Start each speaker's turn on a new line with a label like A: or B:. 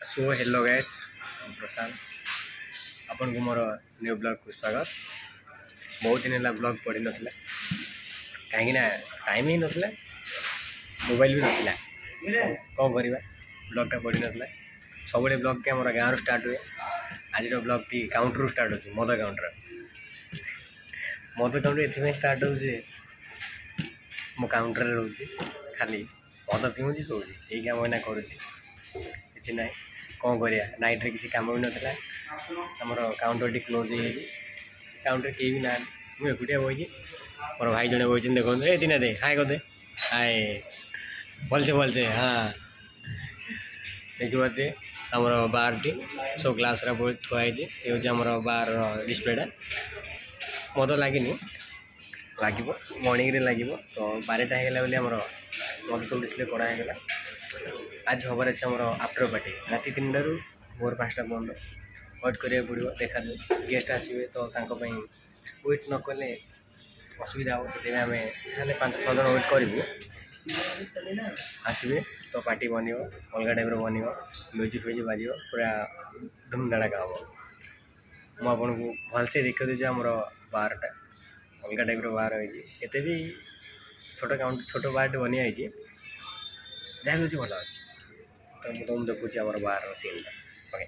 A: So hello guys, प्रशांत आपन को more new blog को स्वागत। बहुत दिन है ब्लॉग पड़ी नाला कहीं टाइम ही नाला, मोबाइल भी नाला, कौन करवा ब्लॉगटा पड़ी नाला। सब ब्लॉग के हमारा गाँव स्टार्ट हुए। आज ब्लॉग थी काउंटर स्टार्ट हो मद काउंटर ये स्टार्ट हो मो काउंटर रोचे खाली मद पीऊँगी सोची यही काम एना करुँची कि ना कौन करिया नाइट रे किसी काम भी नाला। आमर काउंटर टी क्लोज हो काउंटर कहीं भी ना मुझे एकुटिया बही मोर भाई जड़े बही देखो ए दिना दे हाय कर दे हाय भलसे हाँ देखी पारे आमर बार टी सब ग्लास थुआई ये हूँ आमर बार डिस्प्लेटा मद लगे लगे मर्णिंग लगे तो 12टा होगा आमर मद सब डिस्प्ले करागला। आज हबार अच्छे आमर आफ्टर पार्टी राति 3टा रू भोर 5टा बंद वेट करा पड़ो देखा गेस्ट आसवे तो वेट न कले असुविधा हो से आम 5-6 जन वेट करूँ आसवे तो पार्टी बन अलग टाइप बन म्यूजिक फ्यूजिक बाज पूरा धूमधड़ाका हम आपन को भलसे देखा दूसरे आमर बारटा अलग टाइप बार होते भी छोट बार बनिया जहाँ भी भल अच्छे तो मुझे देखुची आमर बार सीन ओके।